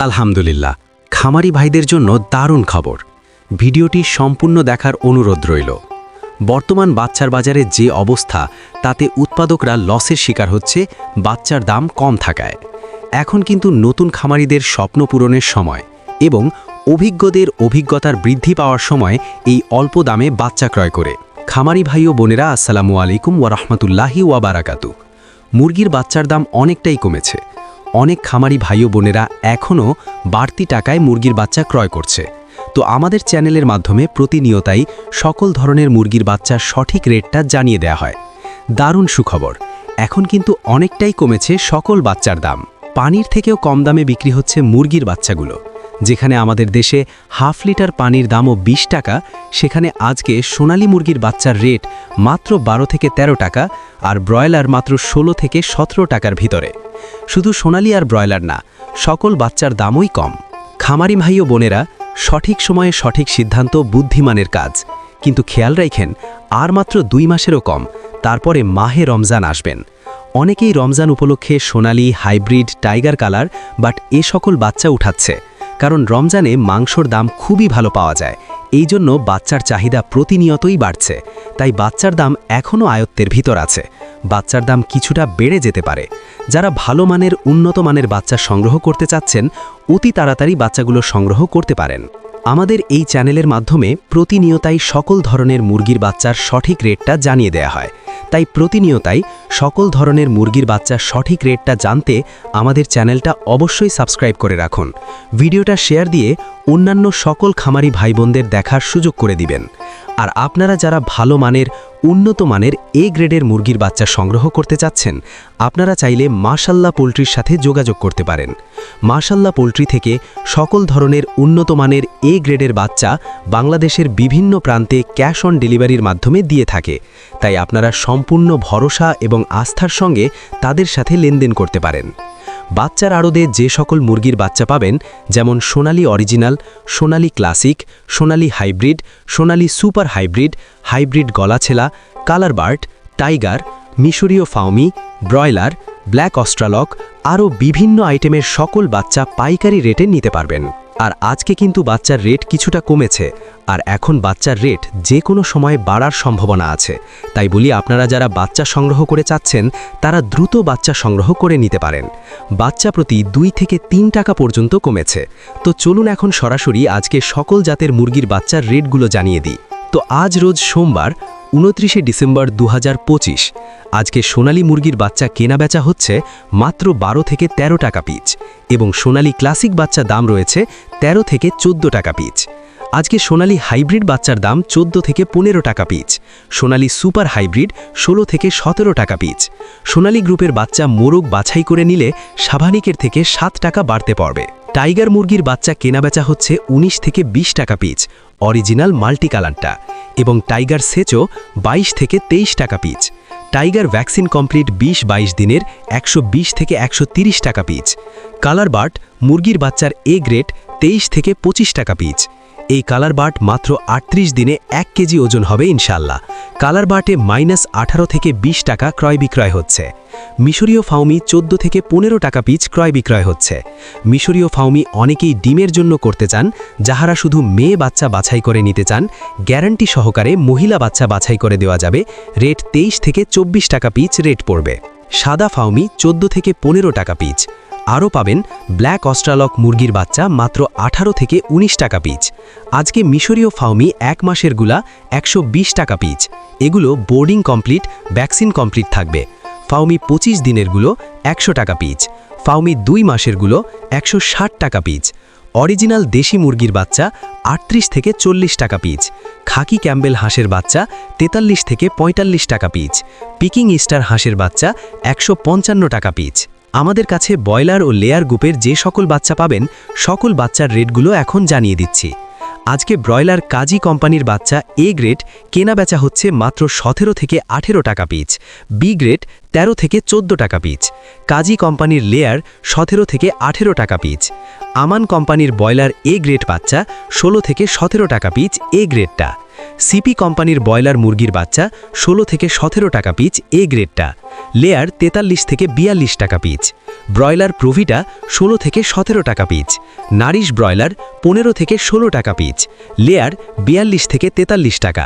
আলহামদুলিল্লাহ, খামারি ভাইদের জন্য দারুণ খবর। ভিডিওটি সম্পূর্ণ দেখার অনুরোধ রইল। বর্তমান বাচ্চার বাজারে যে অবস্থা, তাতে উৎপাদকরা লসের শিকার হচ্ছে বাচ্চার দাম কম থাকায়। এখন কিন্তু নতুন খামারিদের স্বপ্ন পূরণের সময় এবং অভিজ্ঞদের অভিজ্ঞতার বৃদ্ধি পাওয়ার সময় এই অল্প দামে বাচ্চা ক্রয় করে। খামারি ভাই ও বোনেরা, আসসালামু আলাইকুম ওয়া রাহমাতুল্লাহি ওয়া বারাকাতুহু। মুরগির বাচ্চার দাম অনেকটাই কমেছে। অনেক খামারি ভাই ও বোনেরা এখনও বাড়তি টাকায় মুরগির বাচ্চা ক্রয় করছে। তো আমাদের চ্যানেলের মাধ্যমে প্রতিনিয়তাই সকল ধরনের মুরগির বাচ্চার সঠিক রেটটা জানিয়ে দেয়া হয়। দারুণ সুখবর, এখন কিন্তু অনেকটাই কমেছে সকল বাচ্চার দাম। পানির থেকেও কম দামে বিক্রি হচ্ছে মুরগির বাচ্চাগুলো। যেখানে আমাদের দেশে হাফ লিটার পানির দামও 20 টাকা, সেখানে আজকে সোনালী মুরগির বাচ্চার রেট মাত্র 12 থেকে 13 টাকা, আর ব্রয়লার মাত্র 16 থেকে 17 টাকার ভিতরে। শুধু সোনালী আর ব্রয়লার না, সকল বাচ্চার দামই কম। খামারি ভাই ও বোনেরা, সঠিক সময়ে সঠিক সিদ্ধান্ত বুদ্ধিমানের কাজ। কিন্তু খেয়াল রাখেন, আর মাত্র 2 মাসেরও কম, তারপরে মাহে রমজান আসবেন। অনেকেই রমজান উপলক্ষে সোনালী, হাইব্রিড, টাইগার কালার বাট এ সকল বাচ্চা উঠাচ্ছে, কারণ রমজানে মাংসর দাম খুবই ভালো পাওয়া যায়। এই জন্য বাচ্চার চাহিদা প্রতিনিয়তই বাড়ছে। তাই বাচ্চার দাম এখনও আয়ত্তের ভিতর আছে। বাচ্চার দাম কিছুটা বেড়ে যেতে পারে। যারা ভালো মানের, উন্নত মানের বাচ্চা সংগ্রহ করতে চাচ্ছেন, অতি তাড়াতাড়ি বাচ্চাগুলো সংগ্রহ করতে পারেন। আমাদের এই চ্যানেলের মাধ্যমে প্রতিনিয়তাই সকল ধরনের মুরগির বাচ্চার সঠিক রেটটা জানিয়ে দেয়া হয়। তাই প্রতিনিয়তাই সকল ধরনের মুরগির বাচ্চার সঠিক রেটটা জানতে আমাদের চ্যানেলটা অবশ্যই সাবস্ক্রাইব করে রাখুন। ভিডিওটা শেয়ার দিয়ে অন্যান্য সকল খামারি ভাই বোনদের দেখার সুযোগ করে দিবেন। আর আপনারা যারা ভালো মানের, উন্নত মানের এ গ্রেডের মুরগির বাচ্চা সংগ্রহ করতে চাচ্ছেন, আপনারা চাইলে মাশাল্লাহ পোল্ট্রির সাথে যোগাযোগ করতে পারেন। মাশাল্লাহ পোল্ট্রি থেকে সকল ধরনের উন্নত মানের এ গ্রেডের বাচ্চা বাংলাদেশের বিভিন্ন প্রান্তে ক্যাশ অন ডেলিভারির মাধ্যমে দিয়ে থাকে। তাই আপনারা সম্পূর্ণ ভরসা এবং আস্থার সঙ্গে তাদের সাথে লেনদেন করতে পারেন। বাচ্চার আড়তে যে সকল মুরগির বাচ্চা পাবেন, যেমন Sonali original, Sonali classic, Sonali hybrid, Sonali super hybrid, hybrid গলাছেলা, কালার বার্ড, টাইগার, মিশরীয় ফাউমি, ব্রয়লার, ব্ল্যাক অস্ট্রালক, আরও বিভিন্ন আইটেমের সকল বাচ্চা পাইকারি রেটে নিতে পারবেন। আর আজকে কিন্তু বাচ্চার রেট কিছুটা কমেছে, আর এখন বাচ্চার রেট যে কোনো সময় বাড়ার সম্ভাবনা আছে। তাই বলি, আপনারা যারা বাচ্চা সংগ্রহ করে চাচ্ছেন, তারা দ্রুত বাচ্চা সংগ্রহ করে নিতে পারেন। বাচ্চা প্রতি 2 থেকে 3 টাকা পর্যন্ত কমেছে। তো চলুন এখন সরাসরি আজকে সকল জাতের মুরগির বাচ্চার রেটগুলো জানিয়ে দিই। তো আজ রোজ সোমবার 29শে ডিসেম্বর 2025। আজকে সোনালী মুরগির বাচ্চা কেনা বেচা হচ্ছে মাত্র 12 থেকে 13 টাকা পিচ, এবং সোনালী ক্লাসিক বাচ্চা দাম রয়েছে 13 থেকে 14 টাকা পিচ। আজকে সোনালী হাইব্রিড বাচ্চার দাম 14 থেকে 15 টাকা পিচ, সোনালী সুপার হাইব্রিড 16 থেকে 17 টাকা পিচ। সোনালী গ্রুপের বাচ্চা মোরগ বাছাই করে নিলে স্বাভাবিকের থেকে 7 টাকা বাড়তে পড়বে। টাইগার মুরগির বাচ্চা কেনাবেচা হচ্ছে 19 থেকে 20 টাকা পিচ, অরিজিনাল মাল্টি কালারটা, এবং টাইগার সেচও 22 থেকে 23 টাকা পিচ। টাইগার ভ্যাকসিন কমপ্লিট 20-22 দিনের 120 থেকে 130 টাকা পিচ। কালার বার্ড মুরগির বাচ্চার এ গ্রেড 23 থেকে 25 টাকা পিচ। এই কালার বার্ড মাত্র 38 দিনে 1 কেজি ওজন হবে ইনশাল্লাহ। কালার বার্টে -18 থেকে 20 টাকা ক্রয় বিক্রয় হচ্ছে। মিশরীয় ফাউমি 14 থেকে 15 টাকা পিচ ক্রয় বিক্রয় হচ্ছে। মিশরীয় ফাউমি অনেকেই ডিমের জন্য করতে চান, যাহারা শুধু মেয়ে বাচ্চা বাছাই করে নিতে চান, গ্যারান্টি সহকারে মহিলা বাচ্চা বাছাই করে দেওয়া যাবে। রেট 23 থেকে 24 টাকা পিচ রেট পড়বে। সাদা ফাউমি 14 থেকে 15 টাকা পিচ। আরও পাবেন ব্ল্যাক অস্ট্রালক মুরগির বাচ্চা মাত্র 18 থেকে 19 টাকা পিচ। আজকে মিশরীয় ফাউমি 1 মাসের গুলা 120 টাকা পিচ। এগুলো বোর্ডিং কমপ্লিট, ভ্যাকসিন কমপ্লিট থাকবে। ফাউমি 25 দিনেরগুলো 100 টাকা পিচ। ফাউমি 2 মাসেরগুলো 160 টাকা পিচ। অরিজিনাল দেশি মুরগির বাচ্চা 38 থেকে 40 টাকা পিচ। খাকি ক্যাম্বেল হাঁসের বাচ্চা 43 থেকে 45 টাকা পিচ। পিকিং ইস্টার হাঁসের বাচ্চা 155 টাকা পিচ। আমাদের কাছে ব্রয়লার ও লেয়ার গ্রুপের যে সকল বাচ্চা পাবেন, সকল বাচ্চার রেটগুলো এখন জানিয়ে দিচ্ছি। আজকে ব্রয়লার কাজী কোম্পানির বাচ্চা এ গ্রেড কেনা বেচা হচ্ছে মাত্র 17 থেকে 18 টাকা পিচ, বি গ্রেড 13 থেকে 14 টাকা পিচ। কাজী কোম্পানির লেয়ার 17 থেকে 18 টাকা পিচ। আমান কোম্পানির ব্রয়লার এ গ্রেড বাচ্চা 16 থেকে 17 টাকা পিচ এ গ্রেডটা। সিপি কোম্পানির ব্রয়লার মুরগির বাচ্চা 16 থেকে 17 টাকা পিচ এ গ্রেডটা, লেয়ার 43 থেকে 42 টাকা পিচ। ব্রয়লার প্রভিটা 16 থেকে 17 টাকা পিচ। নারিশ ব্রয়লার 15 থেকে 16 টাকা পিচ, লেয়ার 42 থেকে 43 টাকা।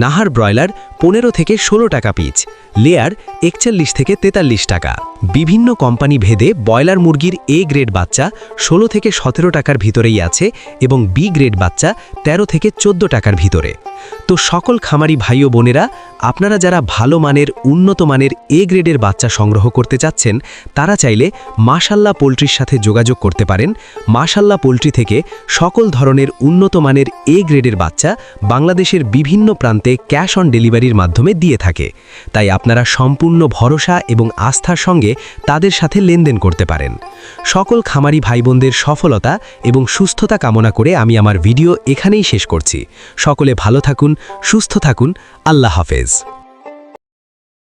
নাহার ব্রয়লার 15 থেকে 16 টাকা পিচ, লেয়ার 41 থেকে 43 টাকা। বিভিন্ন কোম্পানি ভেদে ব্রয়লার মুরগির এ গ্রেড বাচ্চা 16 থেকে 17 টাকার ভিতরেই আছে এবং বি গ্রেড বাচ্চা 13 থেকে 14 টাকার ভিতরে। তো সকল খামারি ভাই ও বোনেরা, আপনারা যারা ভালো মানের উন্নত মানের এ গ্রেডের বাচ্চা সংগ্রহ করতে চাচ্ছেন, তারা চাইলে মাশাল্লাহ পোলট্রির সাথে যোগাযোগ করতে পারেন। মাশাল্লাহ পোলট্রি থেকে সকল ধরনের উন্নত মানের এ গ্রেডের বাচ্চা বাংলাদেশের বিভিন্ন প্রান্তে ক্যাশ অন ডেলিভারির মাধ্যমে দিয়ে থাকে। তাই আপনারা সম্পূর্ণ ভরসা এবং আস্থার সঙ্গে তাদের সাথে লেনদেন করতে পারেন। সকল খামারি ভাই বোনদের সফলতা এবং সুস্থতা কামনা করে আমি আমার ভিডিও এখানেই শেষ করছি। সকলে ভালো থাকুন, সুস্থ থাকুন। আল্লাহ হাফেজ।